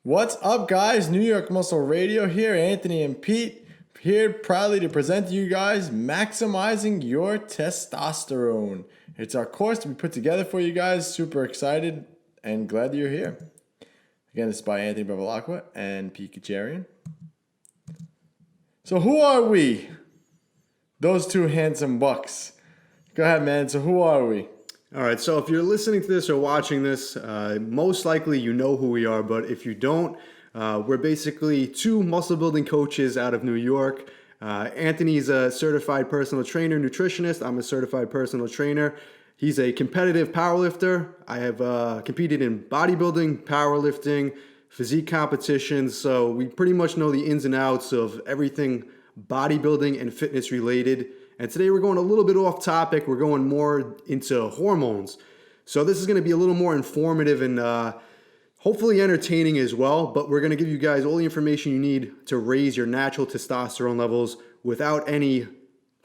What's up, guys? New York Muscle Radio here. Anthony and Pete here proudly to present to you guys Maximizing Your Testosterone. It's our course we put together for you guys. Super excited and glad that you're here. Again, this is by Anthony Bevilacqua and Pete Kacharian. So who are we? Those two handsome bucks. Go ahead, man. So who are we? All right, so if you're listening to this or watching this, most likely you know who we are, but if you don't, we're basically two muscle building coaches out of New York. Anthony's a certified personal trainer, nutritionist. I'm a certified personal trainer. He's a competitive powerlifter. I have competed in bodybuilding, powerlifting, physique competitions, so we pretty much know the ins and outs of everything bodybuilding and fitness related. And today we're going a little bit off topic. We're going more into hormones. So this is going to be a little more informative and hopefully entertaining as well. But we're going to give you guys all the information you need to raise your natural testosterone levels without any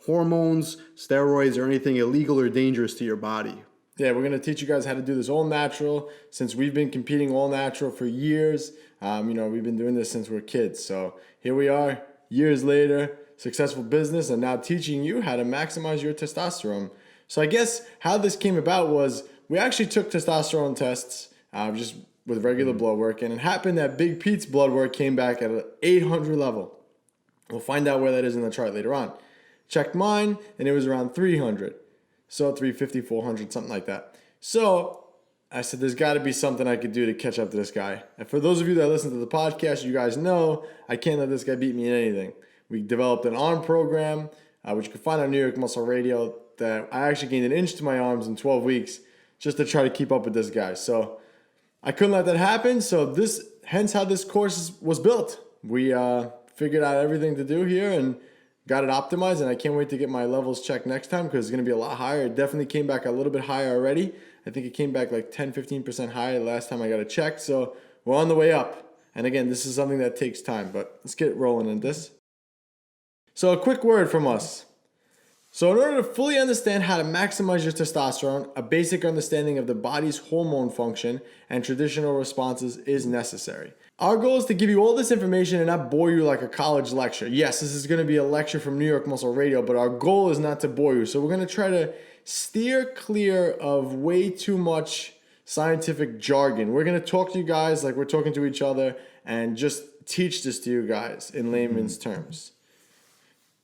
hormones, steroids, or anything illegal or dangerous to your body. Yeah, we're going to teach you guys how to do this all natural. Since we've been competing all natural for years, we've been doing this since we were kids. So here we are, years later. Successful business, and now teaching you how to maximize your testosterone. So I guess how this came about was we actually took testosterone tests just with regular blood work, and it happened that Big Pete's blood work came back at an 800 level. We'll find out where that is in the chart later on. Checked mine, and it was around 300. So 350, 400, something like that. So I said, there's got to be something I could do to catch up to this guy. And for those of you that listen to the podcast, you guys know I can't let this guy beat me in anything. We developed an arm program, which you can find on New York Muscle Radio, that I actually gained an inch to my arms in 12 weeks just to try to keep up with this guy. So I couldn't let that happen. So hence how this course was built. We figured out everything to do here and got it optimized. And I can't wait to get my levels checked next time because it's going to be a lot higher. It definitely came back a little bit higher already. I think it came back like 10, 15% higher the last time I got it checked. So we're on the way up. And again, this is something that takes time, but let's get rolling in this. So a quick word from us. So in order to fully understand how to maximize your testosterone, a basic understanding of the body's hormone function and traditional responses is necessary. Our goal is to give you all this information and not bore you like a college lecture. Yes, this is going to be a lecture from New York Muscle Radio, but our goal is not to bore you. So we're going to try to steer clear of way too much scientific jargon. We're going to talk to you guys like we're talking to each other and just teach this to you guys in layman's terms.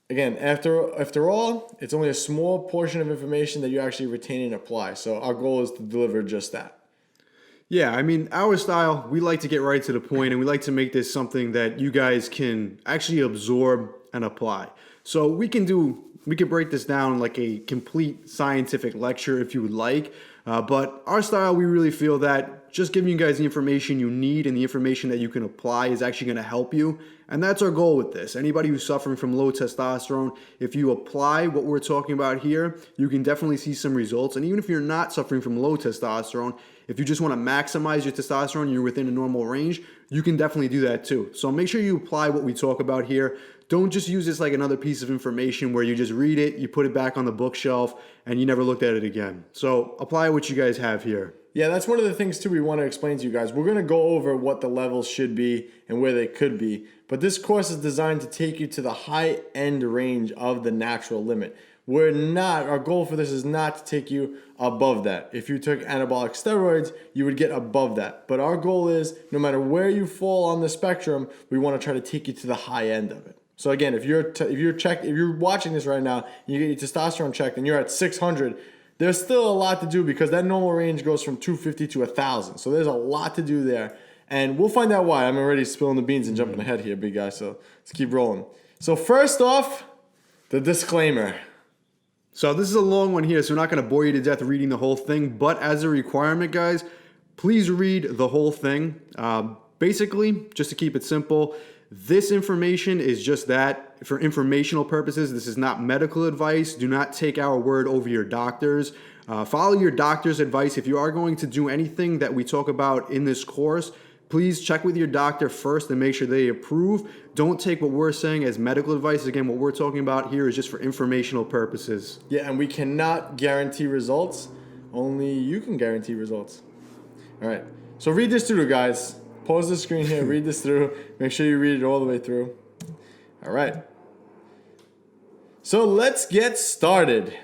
Again, after all, it's only a small portion of information that you actually retain and apply. So our goal is to deliver just that. Yeah, I mean, our style, we like to get right to the point, and we like to make this something that you guys can actually absorb and apply. So we can break this down like a complete scientific lecture if you would like. But our style, we really feel that just giving you guys the information you need and the information that you can apply is actually going to help you. And that's our goal with this. Anybody who's suffering from low testosterone, if you apply what we're talking about here, you can definitely see some results. And even if you're not suffering from low testosterone, if you just want to maximize your testosterone, you're within a normal range, you can definitely do that too. So make sure you apply what we talk about here. Don't just use this like another piece of information where you just read it, you put it back on the bookshelf, and you never looked at it again. So apply what you guys have here. Yeah, that's one of the things too we want to explain to you guys. We're going to go over what the levels should be and where they could be. But this course is designed to take you to the high end range of the natural limit. Our goal for this is not to take you above that. If you took anabolic steroids, you would get above that. But our goal is no matter where you fall on the spectrum, we want to try to take you to the high end of it. So again, if you're watching this right now, and you get your testosterone checked and you're at 600, there's still a lot to do because that normal range goes from 250 to 1,000. So there's a lot to do there. And we'll find out why. I'm already spilling the beans and jumping ahead here, big guy. So let's keep rolling. So first off, the disclaimer. So this is a long one here, so we're not going to bore you to death reading the whole thing. But as a requirement, guys, please read the whole thing. Basically, just to keep it simple, this information is just that for informational purposes. This is not medical advice. Do not take our word over your doctors. Follow your doctor's advice. If you are going to do anything that we talk about in this course, please check with your doctor first and make sure they approve. Don't take what we're saying as medical advice. Again, what we're talking about here is just for informational purposes. Yeah, and we cannot guarantee results. Only you can guarantee results. All right. So read this through, guys. pause the screen here, read this through. Make sure you read it all the way through. All right. So let's get started.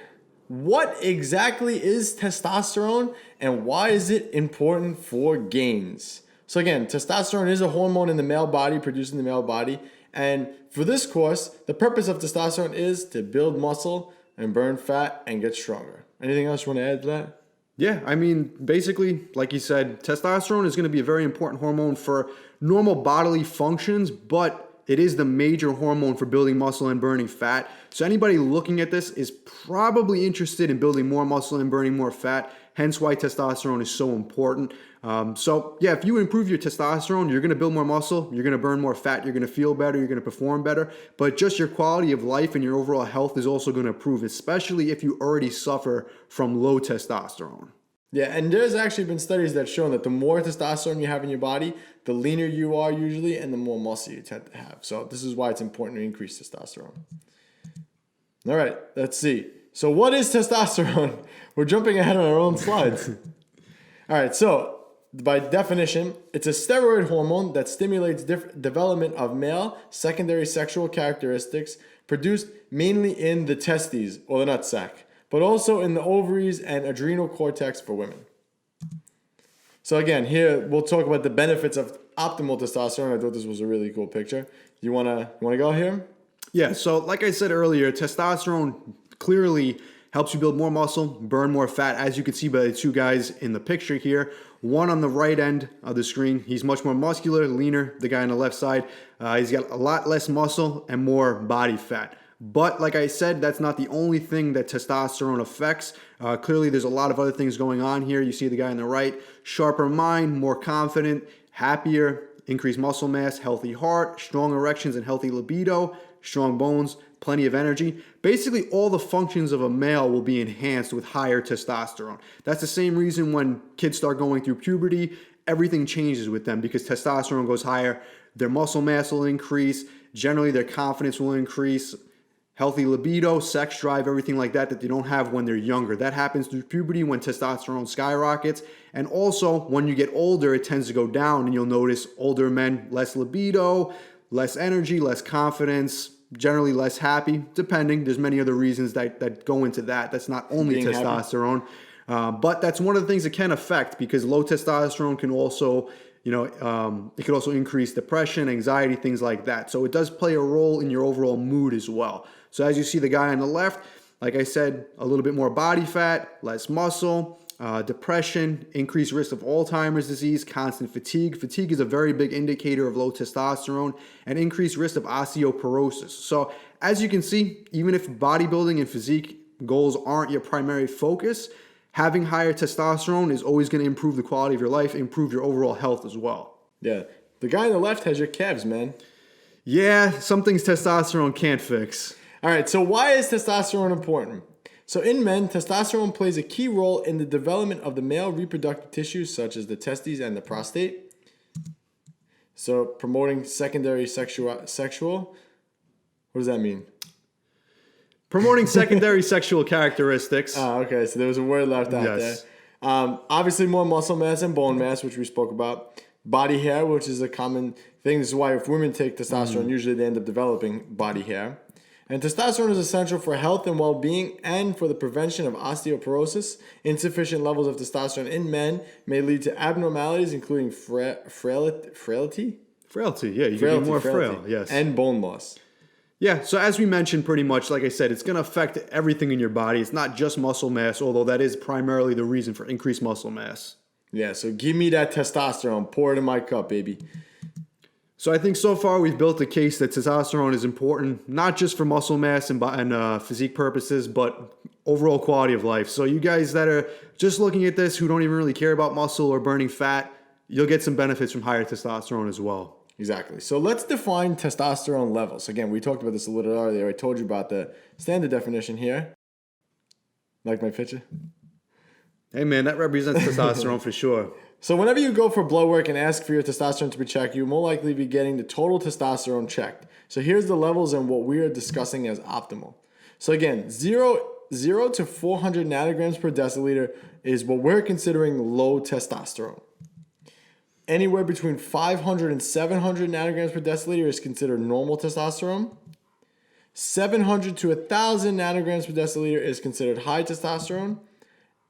What exactly is testosterone and why is it important for gains? So again, testosterone is a hormone in the male body, produced in the male body. And for this course, the purpose of testosterone is to build muscle and burn fat and get stronger. Anything else you want to add to that? Yeah, I mean, basically, like you said, testosterone is going to be a very important hormone for normal bodily functions, but it is the major hormone for building muscle and burning fat. So anybody looking at this is probably interested in building more muscle and burning more fat, hence why testosterone is so important. So yeah, if you improve your testosterone, you're going to build more muscle, you're going to burn more fat, you're going to feel better, you're going to perform better, but just your quality of life and your overall health is also going to improve, especially if you already suffer from low testosterone. Yeah, and there's actually been studies that show that the more testosterone you have in your body, the leaner you are usually, and the more muscle you tend to have. So this is why it's important to increase testosterone. All right, let's see. So what is testosterone? We're jumping ahead on our own slides. All right, so by definition, it's a steroid hormone that stimulates development of male secondary sexual characteristics produced mainly in the testes or the nutsack, but also in the ovaries and adrenal cortex for women. So again, here we'll talk about the benefits of optimal testosterone. I thought this was a really cool picture. You wanna go here? Yeah, so like I said earlier, testosterone clearly helps you build more muscle, burn more fat, as you can see by the two guys in the picture here. One on the right end of the screen, he's much more muscular, leaner. The guy on the left side, he's got a lot less muscle and more body fat. But like I said, that's not the only thing that testosterone affects. Clearly, there's a lot of other things going on here. You see the guy on the right, sharper mind, more confident, happier, increased muscle mass, healthy heart, strong erections and healthy libido, strong bones, plenty of energy. Basically, all the functions of a male will be enhanced with higher testosterone. That's the same reason when kids start going through puberty, everything changes with them because testosterone goes higher. Their muscle mass will increase. Generally, their confidence will increase. Healthy libido, sex drive, everything like that they don't have when they're younger. That happens through puberty when testosterone skyrockets. And also, when you get older, it tends to go down, and you'll notice older men, less libido, less energy, less confidence, generally less happy, depending. There's many other reasons that go into that. That's not only Being testosterone. But that's one of the things that can affect because low testosterone can also it could also increase depression, anxiety, things like that. So it does play a role in your overall mood as well. So as you see the guy on the left, like I said, a little bit more body fat, less muscle, depression, increased risk of Alzheimer's disease, constant fatigue. Fatigue is a very big indicator of low testosterone, and increased risk of osteoporosis. So as you can see, even if bodybuilding and physique goals aren't your primary focus, having higher testosterone is always going to improve the quality of your life, improve your overall health as well. Yeah. The guy on the left has your calves, man. Yeah, some things testosterone can't fix. All right, so why is testosterone important? So in men, testosterone plays a key role in the development of the male reproductive tissues such as the testes and the prostate. So promoting secondary sexual, what does that mean? Promoting secondary sexual characteristics. Oh, okay, so there was a word left out there. Obviously more muscle mass and bone mass, which we spoke about. Body hair, which is a common thing. This is why if women take testosterone, usually they end up developing body hair. And testosterone is essential for health and well-being and for the prevention of osteoporosis. Insufficient levels of testosterone in men may lead to abnormalities, including frailty? Frailty, yeah. You can be more frail, yes. And bone loss. Yeah, so as we mentioned pretty much, like I said, it's going to affect everything in your body. It's not just muscle mass, although that is primarily the reason for increased muscle mass. Yeah, so give me that testosterone. Pour it in my cup, baby. So I think so far we've built a case that testosterone is important, not just for muscle mass and physique purposes, but overall quality of life. So you guys that are just looking at this who don't even really care about muscle or burning fat, you'll get some benefits from higher testosterone as well. Exactly. So let's define testosterone levels. Again, we talked about this a little earlier. I told you about the standard definition here. Like my picture? Hey man, that represents testosterone for sure. So whenever you go for blood work and ask for your testosterone to be checked, you'll more likely be getting the total testosterone checked. So here's the levels and what we are discussing as optimal. So again, 0 to 400 nanograms per deciliter is what we're considering low testosterone. anywhere between 500 and 700 nanograms per deciliter is considered normal testosterone. 700 to 1,000 nanograms per deciliter is considered high testosterone.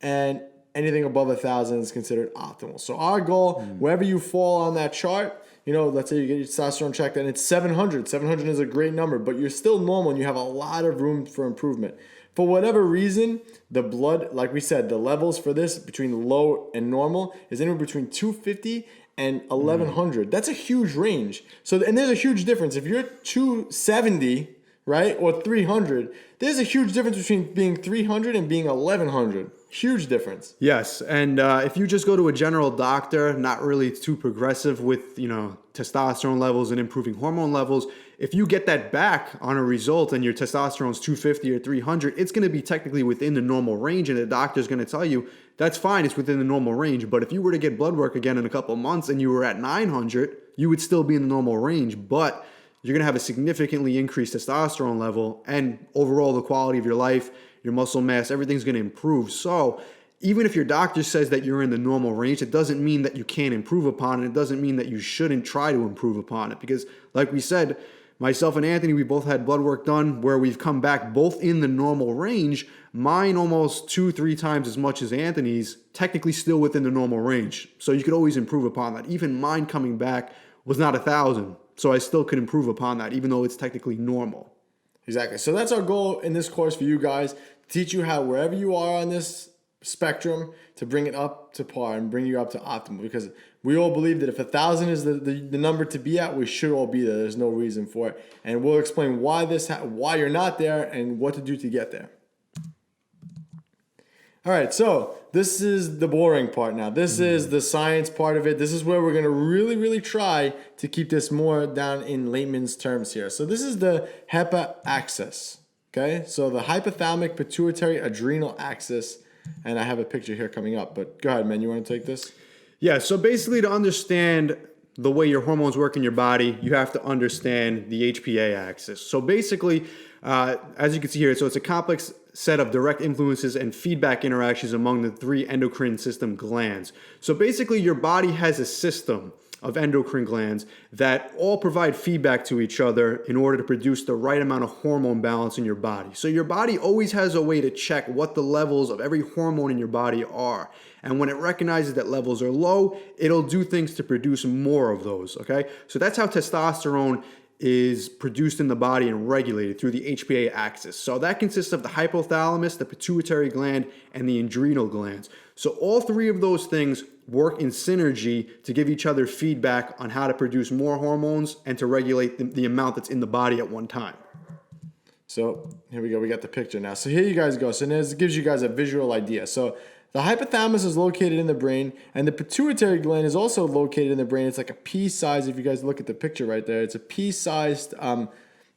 And anything above 1,000 is considered optimal. So our goal, wherever you fall on that chart, you know, let's say you get your testosterone checked and it's 700. 700 is a great number, but you're still normal and you have a lot of room for improvement. For whatever reason, the blood, like we said, the levels for this between low and normal is anywhere between 250 and 1,100. That's a huge range. So, and there's a huge difference. If you're 270, right, or 300, there's a huge difference between being 300 and being 1,100. Huge difference. Yes, and if you just go to a general doctor, not really too progressive with, you know, testosterone levels and improving hormone levels, if you get that back on a result and your testosterone's 250 or 300, it's going to be technically within the normal range, and the doctor's going to tell you that's fine, it's within the normal range. But if you were to get blood work again in a couple of months and you were at 900, you would still be in the normal range, but you're going to have a significantly increased testosterone level, and overall the quality of your life, your muscle mass, everything's going to improve. So even if your doctor says that you're in the normal range, it doesn't mean that you can't improve upon it. It doesn't mean that you shouldn't try to improve upon it, because like we said, myself and Anthony, we both had blood work done where we've come back both in the normal range. Mine almost 2-3 times as much as Anthony's, technically still within the normal range. So you could always improve upon that. Even mine coming back was not 1,000. So I still could improve upon that, even though it's technically normal. Exactly. So that's our goal in this course for you guys, to teach you how wherever you are on this spectrum to bring it up to par and bring you up to optimal, because we all believe that if 1,000 is the number to be at, we should all be there. There's no reason for it. And we'll explain why why you're not there and what to do to get there. All right, so this is the boring part now. This is the science part of it. This is where we're going to really, really try to keep this more down in layman's terms here. So this is the HPA axis, okay? So the hypothalamic pituitary adrenal axis, and I have a picture here coming up, but go ahead, man. You want to take this? Yeah, so basically to understand the way your hormones work in your body, you have to understand the HPA axis. So basically, as you can see here, so it's a complex set of direct influences and feedback interactions among the 3 endocrine system glands. So basically, your body has a system of endocrine glands that all provide feedback to each other in order to produce the right amount of hormone balance in your body. So your body always has a way to check what the levels of every hormone in your body are. And when it recognizes that levels are low, it'll do things to produce more of those, okay? So that's how testosterone is produced in the body and regulated through the HPA axis. So that consists of the hypothalamus, the pituitary gland, and the adrenal glands. So all 3 of those things work in synergy to give each other feedback on how to produce more hormones and to regulate the amount that's in the body at one time. So here we go. We got the picture now. So here you guys go. So this gives you guys a visual idea. So the hypothalamus is located in the brain, and the pituitary gland is also located in the brain. It's like a pea-sized, if you guys look at the picture right there, it's a pea-sized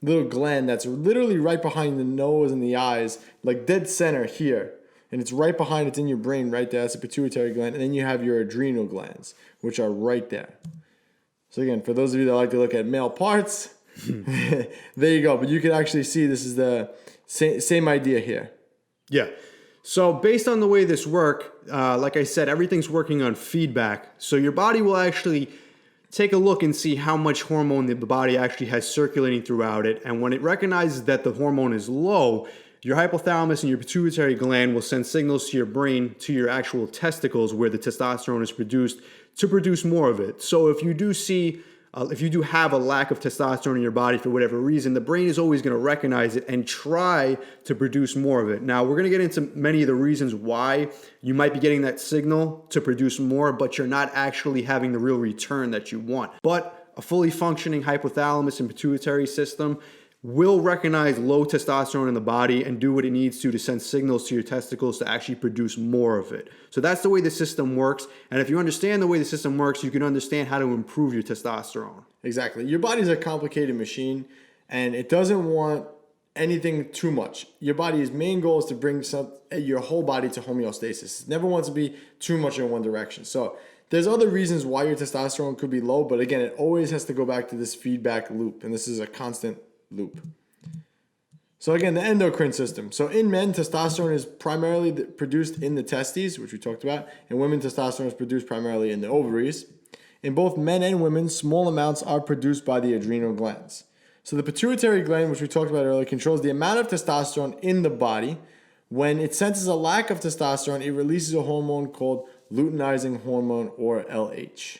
little gland that's literally right behind the nose and the eyes, like dead center here. And it's right behind, it's in your brain right there. That's the pituitary gland. And then you have your adrenal glands, which are right there. So again, for those of you that like to look at male parts, there you go. But you can actually see this is the same idea here. Yeah. So based on the way this works, like I said, everything's working on feedback. So your body will actually take a look and see how much hormone the body actually has circulating throughout it. And when it recognizes that the hormone is low, your hypothalamus and your pituitary gland will send signals to your brain, to your actual testicles where the testosterone is produced, to produce more of it. So if you do have a lack of testosterone in your body for whatever reason, the brain is always going to recognize it and try to produce more of it. Now, we're going to get into many of the reasons why you might be getting that signal to produce more, but you're not actually having the real return that you want. But a fully functioning hypothalamus and pituitary system will recognize low testosterone in the body and do what it needs to send signals to your testicles to actually produce more of it. So that's the way the system works. And if you understand the way the system works, you can understand how to improve your testosterone. Exactly. Your body's a complicated machine, and it doesn't want anything too much. Your body's main goal is to bring your whole body to homeostasis. It never wants to be too much in one direction. So there's other reasons why your testosterone could be low, but again, it always has to go back to this feedback loop, and this is a constant loop. So again, the endocrine system. So in men, testosterone is primarily produced in the testes, which we talked about. In women, testosterone is produced primarily in the ovaries. In both men and women, small amounts are produced by the adrenal glands. So the pituitary gland, which we talked about earlier, controls the amount of testosterone in the body. When it senses a lack of testosterone, it releases a hormone called luteinizing hormone, or LH.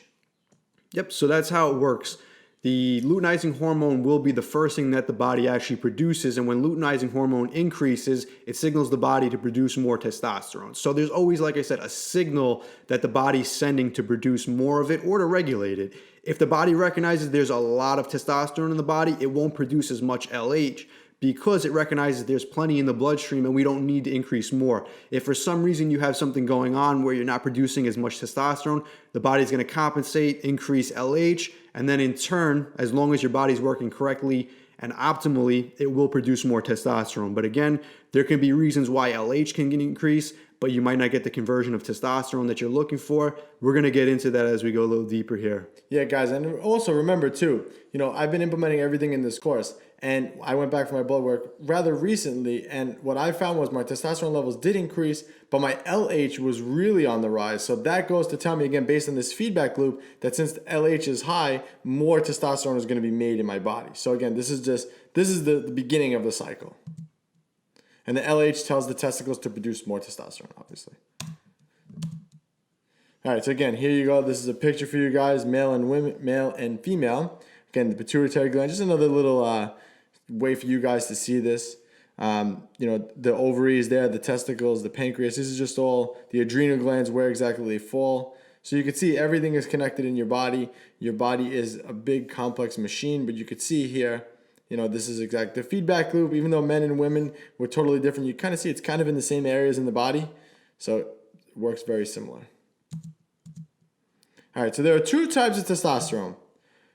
Yep, so that's how it works. The luteinizing hormone will be the first thing that the body actually produces, and when luteinizing hormone increases, it signals the body to produce more testosterone. So there's always, like I said, a signal that the body's sending to produce more of it or to regulate it. If the body recognizes there's a lot of testosterone in the body, it won't produce as much LH because it recognizes there's plenty in the bloodstream and we don't need to increase more. If for some reason you have something going on where you're not producing as much testosterone, the body's going to compensate, increase LH, and then in turn, as long as your body's working correctly and optimally, it will produce more testosterone. But again, there can be reasons why LH can increase, but you might not get the conversion of testosterone that you're looking for. We're going to get into that as we go a little deeper here. Yeah, guys, and also remember too, I've been implementing everything in this course, and I went back for my blood work rather recently, and what I found was my testosterone levels did increase, but my LH was really on the rise. So that goes to tell me, again, based on this feedback loop, that since the LH is high, more testosterone is going to be made in my body. So again, this is the beginning of the cycle. And the LH tells the testicles to produce more testosterone, obviously. All right, so again, here you go. This is a picture for you guys, male and female. Again, the pituitary gland, just another little way for you guys to see this. The ovaries there, the testicles, the pancreas. This is just all the adrenal glands, where exactly they fall. So you can see everything is connected in your body. Your body is a big complex machine, but you could see here, this is exactly the feedback loop. Even though men and women were totally different, you kind of see it's kind of in the same areas in the body. So it works very similar. All right, so there are two types of testosterone.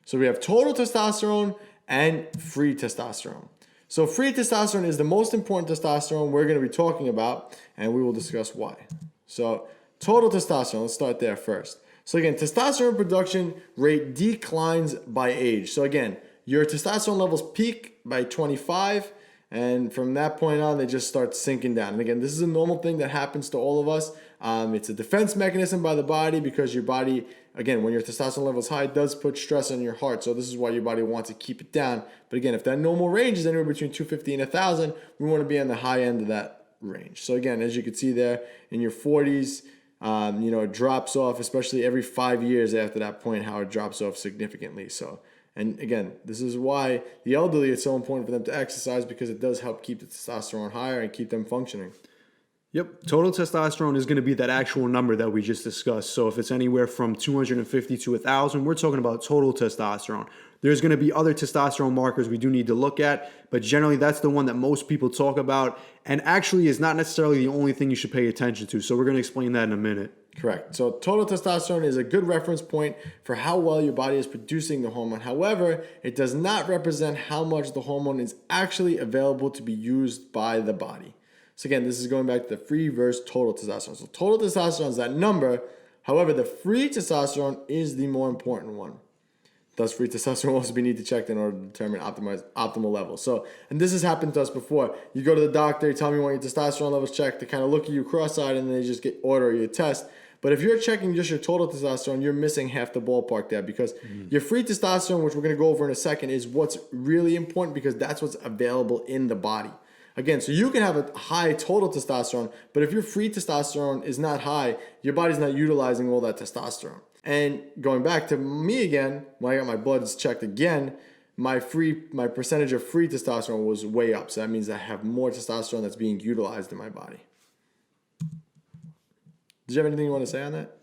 So we have total testosterone and free testosterone. So free testosterone is the most important testosterone we're going to be talking about, and we will discuss why. So total testosterone, let's start there first. So again, testosterone production rate declines by age. So again, your testosterone levels peak by 25, and from that point on, they just start sinking down. And again, this is a normal thing that happens to all of us. It's a defense mechanism by the body, because your body, again, when your testosterone level is high, it does put stress on your heart. So this is why your body wants to keep it down. But again, if that normal range is anywhere between 250 and 1,000, we want to be on the high end of that range. So again, as you can see there, in your 40s, it drops off, especially every 5 years after that point, how it drops off significantly. So, and again, this is why the elderly, it's so important for them to exercise, because it does help keep the testosterone higher and keep them functioning. Yep, total testosterone is going to be that actual number that we just discussed. So if it's anywhere from 250 to 1,000, we're talking about total testosterone. There's going to be other testosterone markers we do need to look at, but generally that's the one that most people talk about, and actually is not necessarily the only thing you should pay attention to. So we're going to explain that in a minute. Correct. So total testosterone is a good reference point for how well your body is producing the hormone. However, it does not represent how much the hormone is actually available to be used by the body. So again, this is going back to the free versus total testosterone. So total testosterone is that number. However, the free testosterone is the more important one. Thus, free testosterone will also be need to check in order to determine optimal levels. So, and this has happened to us before. You go to the doctor, you tell me you want your testosterone levels checked, they kind of look at you cross-eyed, and then they just order your test. But if you're checking just your total testosterone, you're missing half the ballpark there, because your free testosterone, which we're going to go over in a second, is what's really important, because that's what's available in the body. Again, so you can have a high total testosterone, but if your free testosterone is not high, your body's not utilizing all that testosterone. And going back to me again, when I got my bloods checked again, my percentage of free testosterone was way up. So that means I have more testosterone that's being utilized in my body. Did you have anything you want to say on that?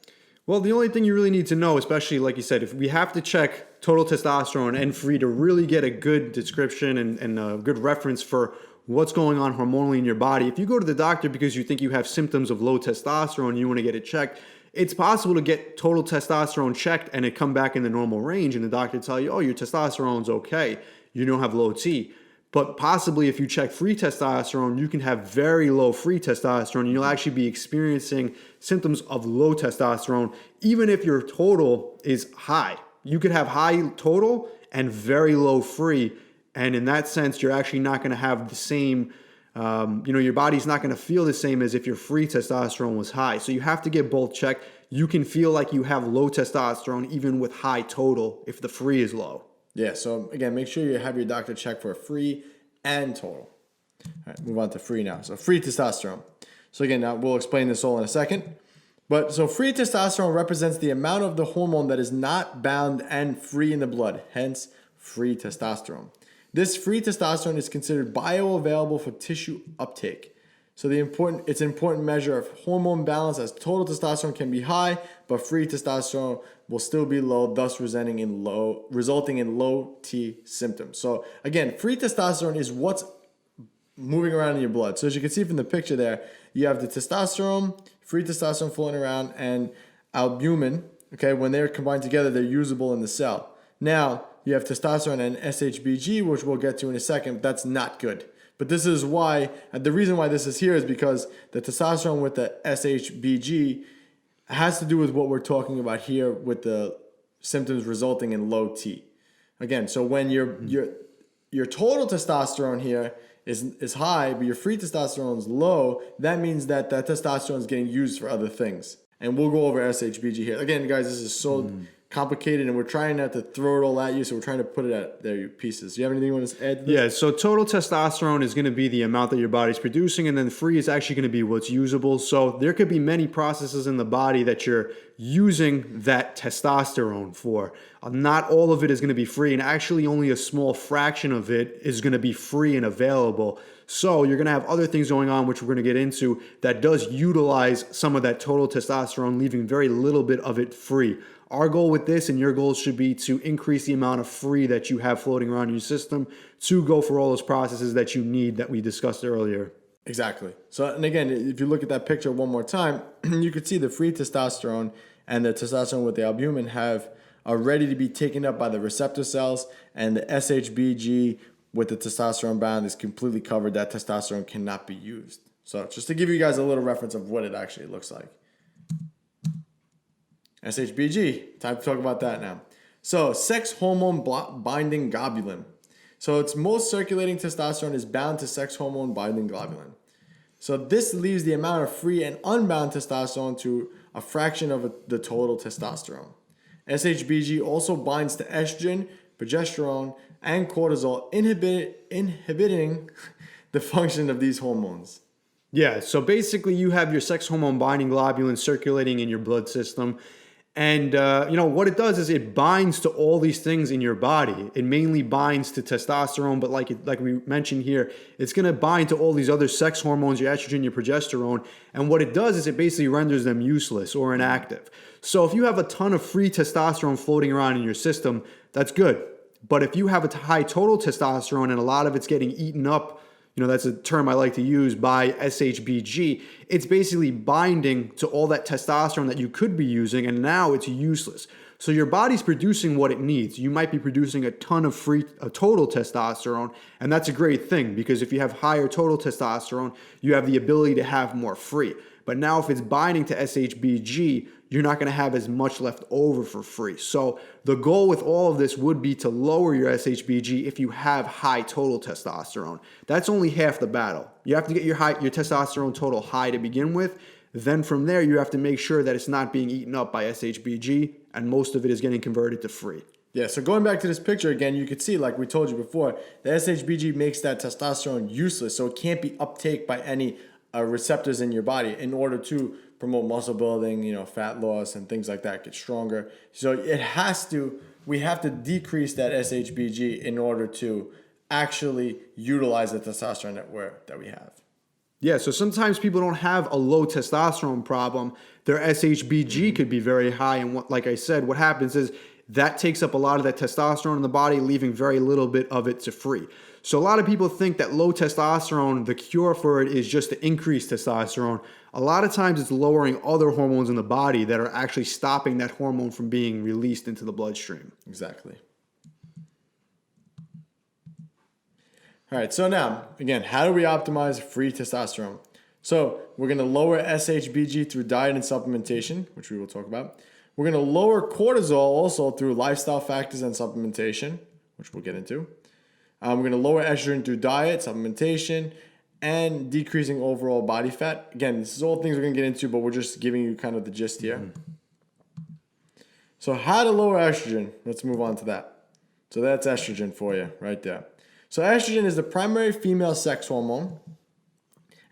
Well, the only thing you really need to know, especially like you said, if we have to check total testosterone and free to really get a good description and a good reference for what's going on hormonally in your body. If you go to the doctor because you think you have symptoms of low testosterone and you want to get it checked, it's possible to get total testosterone checked and it come back in the normal range, and the doctor tell you, oh, your testosterone's okay, you don't have low T. But possibly if you check free testosterone, you can have very low free testosterone, and you'll actually be experiencing symptoms of low testosterone, even if your total is high. You could have high total and very low free, and in that sense, you're actually not going to have the same, your body's not going to feel the same as if your free testosterone was high. So you have to get both checked. you can feel like you have low testosterone even with high total if the free is low. Yeah, so again, make sure you have your doctor check for free and total. All right, move on to free now. So free testosterone. So again, now we'll explain this all in a second. But so free testosterone represents the amount of the hormone that is not bound and free in the blood, hence free testosterone. This free testosterone is considered bioavailable for tissue uptake. So it's an important measure of hormone balance, as total testosterone can be high, but free testosterone will still be low, thus resulting in low T symptoms. So again, free testosterone is what's moving around in your blood. So as you can see from the picture there, you have the testosterone, free testosterone floating around, and albumin. Okay, when they're combined together, they're usable in the cell. Now you have testosterone and SHBG, which we'll get to in a second, but that's not good. But this is why, the reason why this is here is because the testosterone with the SHBG has to do with what we're talking about here with the symptoms resulting in low T. Again, so when your total testosterone here is high, but your free testosterone is low, that means that that testosterone is getting used for other things. And we'll go over SHBG here. Again, guys, this is so complicated, and we're trying not to throw it all at you, so we're trying to put it at their pieces. Do you have anything you want to add to this? Yeah, so total testosterone is going to be the amount that your body's producing, and then free is actually going to be what's usable. So there could be many processes in the body that you're using that testosterone for. Not all of it is going to be free, and actually only a small fraction of it is going to be free and available. So you're going to have other things going on, which we're going to get into, that does utilize some of that total testosterone, leaving very little bit of it free. Our goal with this and your goals should be to increase the amount of free that you have floating around in your system to go for all those processes that you need that we discussed earlier. Exactly. So, and again, if you look at that picture one more time, you could see the free testosterone and the testosterone with the albumin are ready to be taken up by the receptor cells, and the SHBG with the testosterone bound is completely covered. That testosterone cannot be used. So just to give you guys a little reference of what it actually looks like. SHBG, time to talk about that now. So sex hormone binding globulin. So its most circulating testosterone is bound to sex hormone binding globulin. So this leaves the amount of free and unbound testosterone to a fraction of the total testosterone. SHBG also binds to estrogen, progesterone, and cortisol, inhibiting the function of these hormones. Yeah, so basically you have your sex hormone binding globulin circulating in your blood system. And, what it does is it binds to all these things in your body. It mainly binds to testosterone, but like we mentioned here, it's going to bind to all these other sex hormones, your estrogen, your progesterone. And what it does is it basically renders them useless or inactive. So if you have a ton of free testosterone floating around in your system, that's good. But if you have a high total testosterone and a lot of it's getting eaten up, that's a term I like to use, by SHBG, it's basically binding to all that testosterone that you could be using, and now it's useless. So your body's producing what it needs. You might be producing a ton of total testosterone, and that's a great thing, because if you have higher total testosterone, you have the ability to have more free. But now if it's binding to SHBG, you're not going to have as much left over for free. So the goal with all of this would be to lower your SHBG if you have high total testosterone. That's only half the battle. You have to get your testosterone total high to begin with. Then from there, you have to make sure that it's not being eaten up by SHBG, and most of it is getting converted to free. Yeah, so going back to this picture again, you can see, like we told you before, the SHBG makes that testosterone useless, so it can't be uptake by any receptors in your body in order to promote muscle building, fat loss and things like that, get stronger. So we have to decrease that SHBG in order to actually utilize the testosterone that we have. Yeah, so sometimes people don't have a low testosterone problem. Their SHBG could be very high, and like I said, what happens is that takes up a lot of that testosterone in the body, leaving very little bit of it to free. So a lot of people think that low testosterone, the cure for it is just to increase testosterone. A lot of times it's lowering other hormones in the body that are actually stopping that hormone from being released into the bloodstream. Exactly. All right, so now, again, how do we optimize free testosterone? So we're going to lower SHBG through diet and supplementation, which we will talk about. We're going to lower cortisol also through lifestyle factors and supplementation, which we'll get into. We're going to lower estrogen through diet, supplementation, and decreasing overall body fat. Again, this is all things we're going to get into, but we're just giving you kind of the gist here. So how to lower estrogen. Let's move on to that. So that's estrogen for you right there. So estrogen is the primary female sex hormone.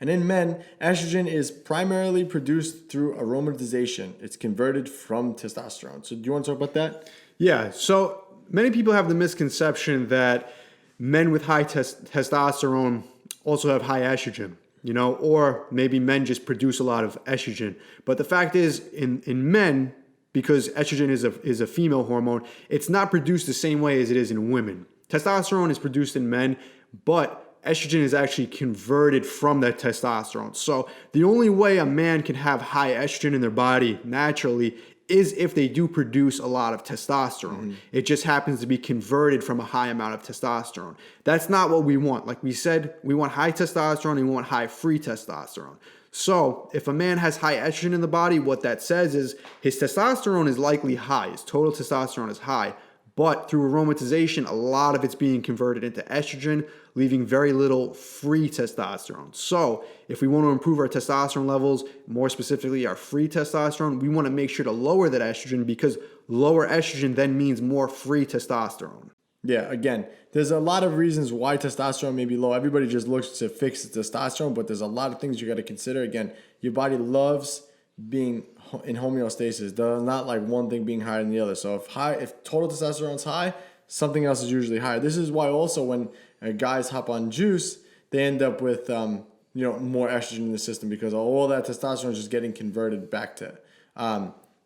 And in men, estrogen is primarily produced through aromatization. It's converted from testosterone. So do you want to talk about that? Yeah, so many people have the misconception that men with high testosterone also have high estrogen, or maybe men just produce a lot of estrogen. But the fact is, in men, because estrogen is a female hormone, it's not produced the same way as it is in women. Testosterone is produced in men, but estrogen is actually converted from that testosterone. So the only way a man can have high estrogen in their body naturally is if they do produce a lot of testosterone. It just happens to be converted from a high amount of testosterone. That's not what we want. Like we said, we want high testosterone and we want high free testosterone. So if a man has high estrogen in the body, what that says is his testosterone is likely high. His total testosterone is high. But through aromatization, a lot of it's being converted into estrogen, leaving very little free testosterone. So if we want to improve our testosterone levels, more specifically our free testosterone, we want to make sure to lower that estrogen, because lower estrogen then means more free testosterone. Yeah, again, there's a lot of reasons why testosterone may be low. Everybody just looks to fix the testosterone, but there's a lot of things you got to consider. Again, your body loves being in homeostasis. There's not like one thing being higher than the other. So if total testosterone is high, something else is usually higher. This is why also when guys hop on juice, they end up with more estrogen in the system, because all that testosterone is just getting converted back to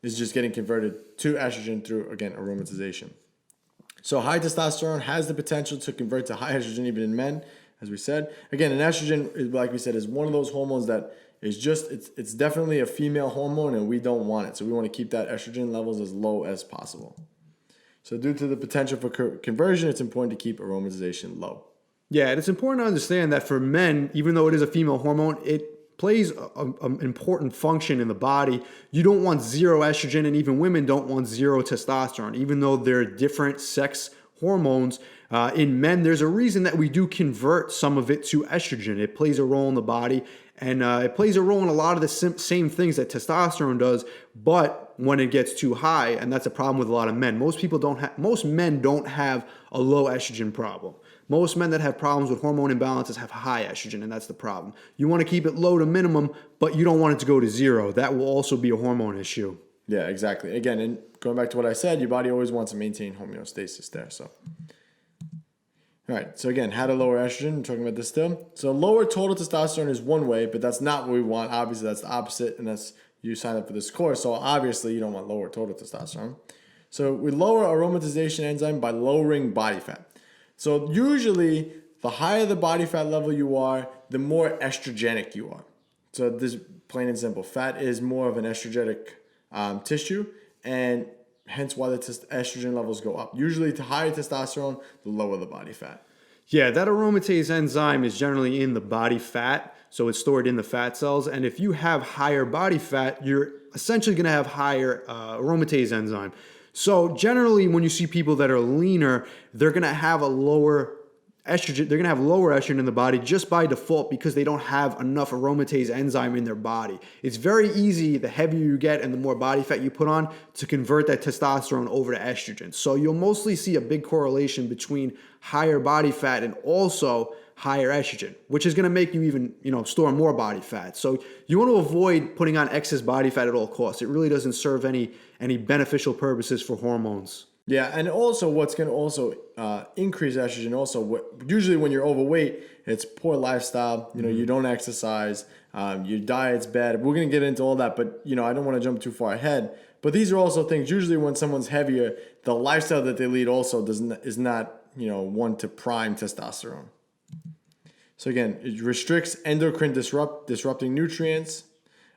estrogen through, again, aromatization. So high testosterone has the potential to convert to high estrogen even in men, as we said. Again, an estrogen, like we said, is one of those hormones that is just, it's definitely a female hormone, and we don't want it. So we want to keep that estrogen levels as low as possible. So due to the potential for conversion, it's important to keep aromatization low. Yeah, and it's important to understand that for men, even though it is a female hormone, it plays an important function in the body. You don't want zero estrogen, and even women don't want zero testosterone, even though they're different sex hormones. In men, there's a reason that we do convert some of it to estrogen. It plays a role in the body, and it plays a role in a lot of the same things that testosterone does, but when it gets too high, and that's a problem with a lot of men. Most men don't have a low estrogen problem. Most men that have problems with hormone imbalances have high estrogen, and that's the problem. You want to keep it low to minimum, but you don't want it to go to zero. That will also be a hormone issue. Yeah, exactly. Again, and going back to what I said, your body always wants to maintain homeostasis there. So, all right. So again, how to lower estrogen? I'm talking about this still. So lower total testosterone is one way, but that's not what we want. Obviously, that's the opposite, and that's you sign up for this course. So obviously, you don't want lower total testosterone. So we lower aromatization enzyme by lowering body fat. So usually, the higher the body fat level you are, the more estrogenic you are. So this plain and simple. Fat is more of an estrogenic tissue, and hence why the estrogen levels go up. Usually, the higher testosterone, the lower the body fat. Yeah, that aromatase enzyme is generally in the body fat, so it's stored in the fat cells. And if you have higher body fat, you're essentially going to have higher aromatase enzyme. So generally, when you see people that are leaner, they're going to have a lower estrogen. They're going to have lower estrogen in the body just by default, because they don't have enough aromatase enzyme in their body. It's very easy, the heavier you get and the more body fat you put on, to convert that testosterone over to estrogen. So you'll mostly see a big correlation between higher body fat and also higher estrogen, which is going to make you even, store more body fat. So you want to avoid putting on excess body fat at all costs. It really doesn't serve any beneficial purposes for hormones. Yeah, and also what's going to also increase estrogen also, usually when you're overweight, it's poor lifestyle. You don't exercise, your diet's bad. We're going to get into all that, but I don't want to jump too far ahead. But these are also things, usually when someone's heavier, the lifestyle that they lead also is not one to prime testosterone. So again, it restricts endocrine disrupting nutrients.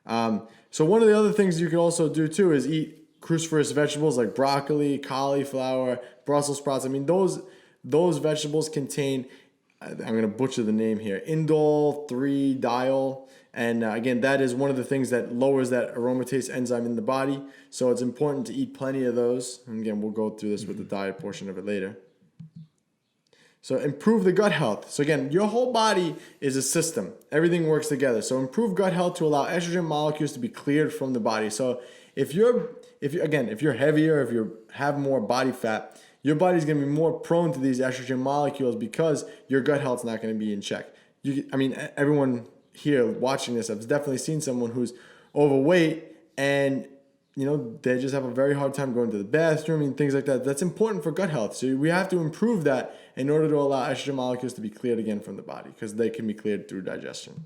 So one of the other things you can also do too is eat cruciferous vegetables like broccoli, cauliflower, Brussels sprouts. I mean, those vegetables contain, I'm going to butcher the name here, indole 3-diol. And again, that is one of the things that lowers that aromatase enzyme in the body. So it's important to eat plenty of those. And again, we'll go through this with the diet portion of it later. So improve the gut health. So again, your whole body is a system. Everything works together. So improve gut health to allow estrogen molecules to be cleared from the body. So if you're heavier, if you have more body fat, your body's going to be more prone to these estrogen molecules because your gut health's not going to be in check. Everyone here watching this, I've definitely seen someone who's overweight and they just have a very hard time going to the bathroom and things like that. That's important for gut health. So we have to improve that in order to allow estrogen molecules to be cleared again from the body because they can be cleared through digestion.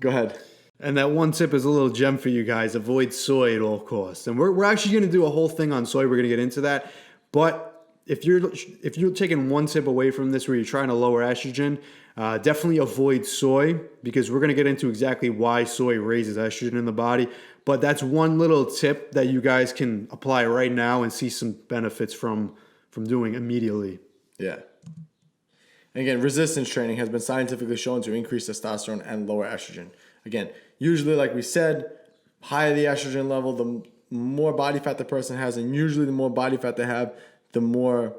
Go ahead. And that one tip is a little gem for you guys. Avoid soy at all costs. And we're actually going to do a whole thing on soy. We're going to get into that. But if you're taking one tip away from this where you're trying to lower estrogen, definitely avoid soy because we're going to get into exactly why soy raises estrogen in the body. But that's one little tip that you guys can apply right now and see some benefits from doing immediately. Yeah. And again, resistance training has been scientifically shown to increase testosterone and lower estrogen. Again, usually, like we said, higher the estrogen level, the more body fat the person has, and usually the more body fat they have, the more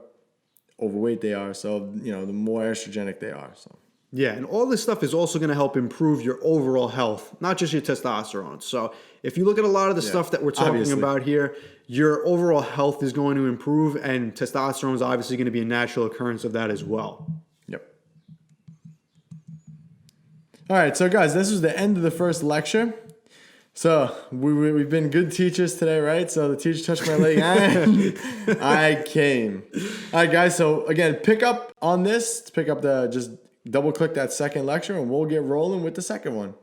overweight they are. So, the more estrogenic they are. So. Yeah, and all this stuff is also going to help improve your overall health, not just your testosterone. So if you look at a lot of the stuff that we're talking about here, your overall health is going to improve, and testosterone is obviously going to be a natural occurrence of that as well. Yep. All right, so guys, this is the end of the first lecture. So we've been good teachers today, right? So the teacher touched my leg and I came. All right, guys, so again, pick up on this, just double click that second lecture and we'll get rolling with the second one.